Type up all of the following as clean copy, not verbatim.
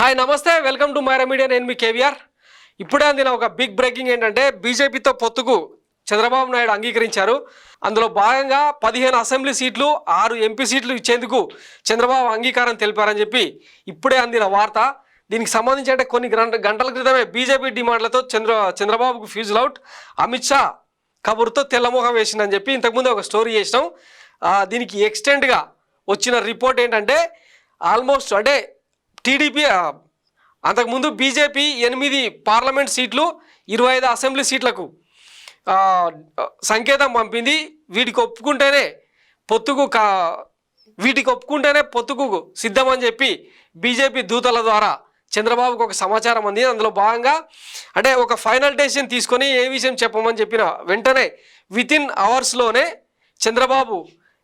Hi నమస్తే, welcome to Myra media. నేను మీ కేవీఆర్. ఇప్పుడే అందిన ఒక బిగ్ బ్రేకింగ్ ఏంటంటే బీజేపీతో పొత్తుకు చంద్రబాబు నాయుడు అంగీకరించారు. అందులో భాగంగా 15 అసెంబ్లీ సీట్లు 6 ఎంపీ సీట్లు ఇచ్చేందుకు చంద్రబాబు అంగీకారం తెలిపారని చెప్పి ఇప్పుడే అందిన వార్త. దీనికి సంబంధించి అంటే కొన్ని గంటల క్రితమే బీజేపీ డిమాండ్లతో చంద్రబాబుకు ఫ్యూజుల్ అవుట్, అమిత్ షా కబుర్తో తెల్లమోహం వేసిందని చెప్పి ఇంతకుముందు ఒక స్టోరీ చేసినాం. దీనికి ఎక్స్టెంట్గా వచ్చిన రిపోర్ట్ ఏంటంటే ఆల్మోస్ట్ అంటే టీడీపీ అంతకుముందు బీజేపీ 8 పార్లమెంట్ సీట్లు 25 అసెంబ్లీ సీట్లకు సంకేతం పంపింది. వీటికి ఒప్పుకుంటేనే పొత్తుకు సిద్ధమని చెప్పి బీజేపీ దూతల ద్వారా చంద్రబాబుకు ఒక సమాచారం అంది. అందులో భాగంగా అంటే ఒక ఫైనల్ డెసిషన్ తీసుకొని ఏ విషయం చెప్పమని చెప్పిన వెంటనే వితిన్ అవర్స్లోనే చంద్రబాబు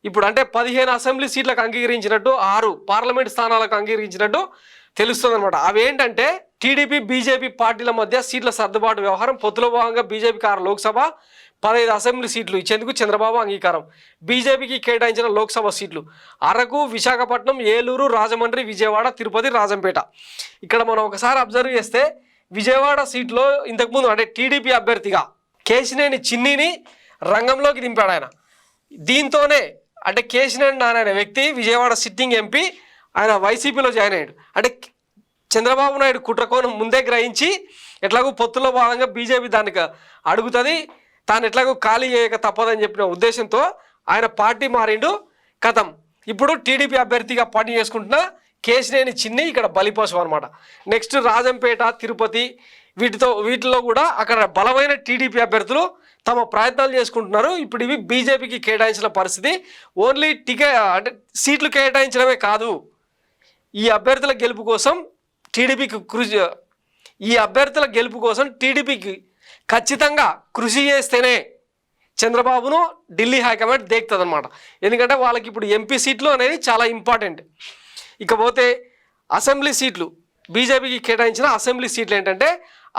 ఇప్పుడు అంటే 15 అసెంబ్లీ సీట్లకు అంగీకరించినట్టు, 6 పార్లమెంట్ స్థానాలకు అంగీకరించినట్టు తెలుస్తుంది అనమాట. అవేంటంటే టీడీపీ బీజేపీ పార్టీల మధ్య సీట్ల సర్దుబాటు వ్యవహారం. పొత్తులో భాగంగా బీజేపీకి 6 లోక్సభ 15 అసెంబ్లీ సీట్లు ఇచ్చేందుకు చంద్రబాబు అంగీకారం. బీజేపీకి కేటాయించిన లోక్సభ సీట్లు అరకు, విశాఖపట్నం, ఏలూరు, రాజమండ్రి, విజయవాడ, తిరుపతి, రాజంపేట. ఇక్కడ మనం ఒకసారి అబ్జర్వ్ చేస్తే విజయవాడ సీట్లో ఇంతకుముందు అంటే టీడీపీ అభ్యర్థిగా కేశినేని చిన్నిని రంగంలోకి దింపాడు ఆయన. దీంతోనే అంటే కేశినేని నాని అనే వ్యక్తి విజయవాడ సిట్టింగ్ ఎంపీ, ఆయన వైసీపీలో జాయిన్ అయ్యాడు. అంటే చంద్రబాబు నాయుడు కుట్రకోణం ముందే గ్రహించి ఎట్లాగో పొత్తులో భాగంగా బీజేపీ దానికి అడుగుతుంది, తాను ఎట్లాగో ఖాళీ చేయక తప్పదని చెప్పిన ఉద్దేశంతో ఆయన పార్టీ మారిండు. కథం ఇప్పుడు టీడీపీ అభ్యర్థిగా పార్టీ చేసుకుంటున్న కేశినేని చిన్ని ఇక్కడ బలిపశువు అనమాట. నెక్స్ట్ రాజంపేట, తిరుపతి వీటిలో కూడా అక్కడ బలమైన టీడీపీ అభ్యర్థులు తమ ప్రయత్నాలు చేసుకుంటున్నారు. ఇప్పుడు ఇవి బీజేపీకి కేటాయించిన పరిస్థితి. ఓన్లీ అంటే సీట్లు కేటాయించడమే కాదు, ఈ అభ్యర్థుల గెలుపు కోసం టీడీపీకి ఖచ్చితంగా కృషి చేస్తేనే చంద్రబాబును ఢిల్లీ హైకమాండ్ దేకుతుంది అనమాట. ఎందుకంటే వాళ్ళకి ఇప్పుడు ఎంపీ సీట్లు అనేది చాలా ఇంపార్టెంట్. ఇకపోతే అసెంబ్లీ సీట్లు బీజేపీకి కేటాయించిన అసెంబ్లీ సీట్లు ఏంటంటే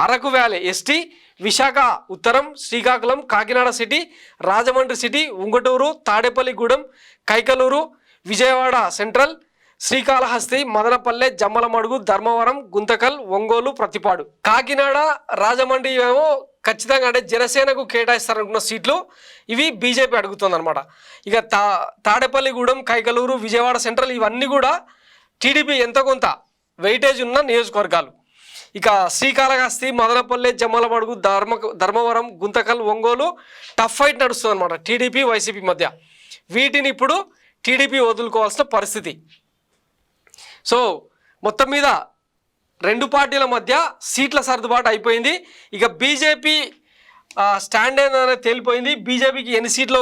Araku valley ST, Visakha Uttaram, Srikakulam, Kakinada city, Rajahmundry city, Unguturu, Tadepalligudem, Kaikaluru, Vijayawada central, Srikalahasti, Madanapalle, Jammalamadugu, Dharmavaram, Guntakal, Ongole, Prathipadu. Kakinada, Rajahmundry ఏమో ఖచ్చితంగా అంటే జనసేనకు కేటాయిస్తారనుకున్న సీట్లు ఇవి బీజేపీ అడుగుతుందన్నమాట. ఇక తాడేపల్లిగూడెం, కైకలూరు, విజయవాడ సెంట్రల్ ఇవన్నీ కూడా టీడీపీ ఎంతో కొంత వెయిటేజ్ ఉన్న నియోజకవర్గాలు. ఇక శ్రీకాళహస్తి, మదనపల్లె, జమ్మలమడుగు, ధర్మవరం, గుంతకల్, ఒంగోలు టఫ్ ఫైట్ నడుస్తుంది అనమాట టీడీపీ వైసీపీ మధ్య. వీటిని ఇప్పుడు టీడీపీ వదులుకోవాల్సిన పరిస్థితి. సో మొత్తం మీద 2 పార్టీల మధ్య సీట్ల సర్దుబాటు అయిపోయింది. ఇక బీజేపీ స్టాండ్ ఏందనేది తేలిపోయింది. బీజేపీకి ఎన్ని సీట్లు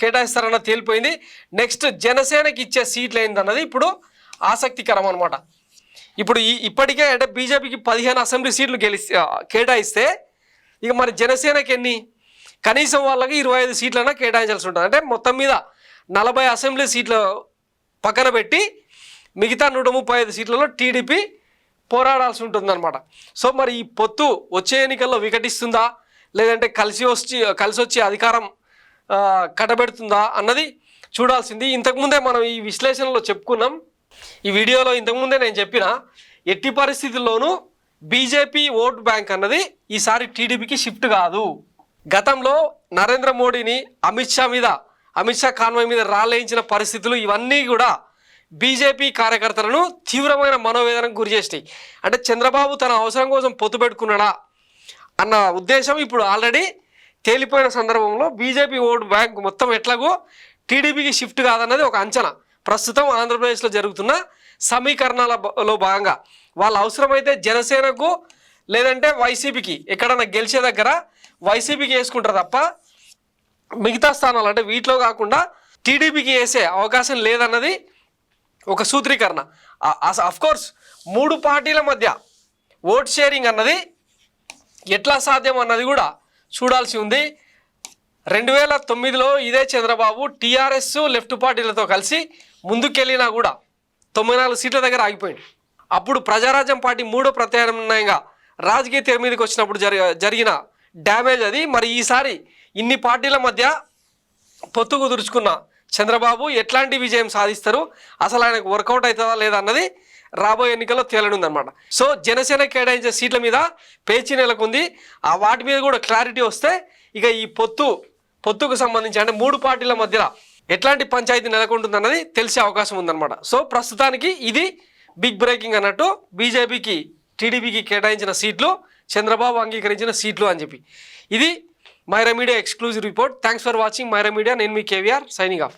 కేటాయిస్తారన్నది తేలిపోయింది. నెక్స్ట్ జనసేనకి ఇచ్చే సీట్లు ఏందన్నది ఇప్పుడు ఆసక్తికరం అనమాట. ఇప్పుడు ఇప్పటికే అంటే బీజేపీకి 15 అసెంబ్లీ సీట్లు కేటాయిస్తే ఇక మరి జనసేనకి ఎన్ని? కనీసం వాళ్ళకి 25 సీట్లైనా కేటాయించాల్సి ఉంటుంది. అంటే మొత్తం మీద 40 అసెంబ్లీ సీట్లు పక్కన పెట్టి మిగతా 135 సీట్లలో టీడీపీ పోరాడాల్సి ఉంటుందన్నమాట. సో మరి ఈ పొత్తు వచ్చే ఎన్నికల్లో వికటిస్తుందా, లేదంటే కలిసి వచ్చి అధికారం కట్టబెడుతుందా అన్నది చూడాల్సింది. ఇంతకుముందే మనం ఈ విశ్లేషణలో చెప్పుకున్నాం, ఈ వీడియోలో ఇంతకుముందే నేను చెప్పిన ఎట్టి పరిస్థితుల్లోనూ బీజేపీ ఓటు బ్యాంక్ అన్నది ఈసారి టీడీపీకి షిఫ్ట్ కాదు. గతంలో నరేంద్ర మోడీని అమిత్ షా కాన్వాయ్ మీద రాలేయించిన పరిస్థితులు ఇవన్నీ కూడా బీజేపీ కార్యకర్తలను తీవ్రమైన మనోవేదనకు గురి చేసినాయి. అంటే చంద్రబాబు తన అవసరం కోసం పొత్తు పెట్టుకున్నాడా అన్న ఉద్దేశం ఇప్పుడు ఆల్రెడీ తేలిపోయిన సందర్భంలో బీజేపీ ఓటు బ్యాంక్ మొత్తం ఎట్లాగో టీడీపీకి షిఫ్ట్ కాదన్నది ఒక అంచనా. ప్రస్తుతం ఆంధ్రప్రదేశ్లో జరుగుతున్న సమీకరణాలలో భాగంగా వాళ్ళ అవసరమైతే జనసేనకు లేదంటే వైసీపీకి ఎక్కడన్నా గెలిచే దగ్గర వైసీపీకి వేసుకుంటారు తప్ప మిగతా స్థానాలు అంటే వీటిలో కాకుండా టీడీపీకి వేసే అవకాశం లేదన్నది ఒక సూత్రీకరణ. అఫ్కోర్స్ 3 పార్టీల మధ్య ఓట్ షేరింగ్ అన్నది ఎట్లా సాధ్యం అన్నది కూడా చూడాల్సి ఉంది. 2009లో ఇదే చంద్రబాబు టీఆర్ఎస్ లెఫ్ట్ పార్టీలతో కలిసి ముందుకెళ్ళినా కూడా 94 సీట్ల దగ్గర ఆగిపోయింది. అప్పుడు ప్రజారాజ్యం పార్టీ 3వ ప్రత్యామ్నాయంగా రాజకీయ తెర మీదకి వచ్చినప్పుడు జరిగిన డ్యామేజ్ అది. మరి ఈసారి ఇన్ని పార్టీల మధ్య పొత్తు కుదుర్చుకున్న చంద్రబాబు ఎట్లాంటి విజయం సాధిస్తారు, అసలు ఆయనకు వర్కౌట్ అవుతుందా లేదా అన్నది రాబోయే ఎన్నికల్లో తేలనుందనమాట. సో జనసేన కేటాయించే సీట్ల మీద పేచీ నెలకొంది. ఆ వాటి మీద కూడా క్లారిటీ వస్తే ఇక ఈ పొత్తుకు సంబంధించి అంటే 3 పార్టీల మధ్యలో ఎట్లాంటి పంచాయతీ నెలకొంటుందన్నది తెలిసే అవకాశం ఉందన్నమాట. సో ప్రస్తుతానికి ఇది బిగ్ బ్రేకింగ్ అన్నట్టు, బీజేపీకి టీడీపీకి కేటాయించిన సీట్లు చంద్రబాబు అంగీకరించిన సీట్లు అని చెప్పి. ఇది Myra media exclusive report. Thanks for watching Myra media. నేను మీ కేవీఆర్ సైనింగ్ ఆఫ్.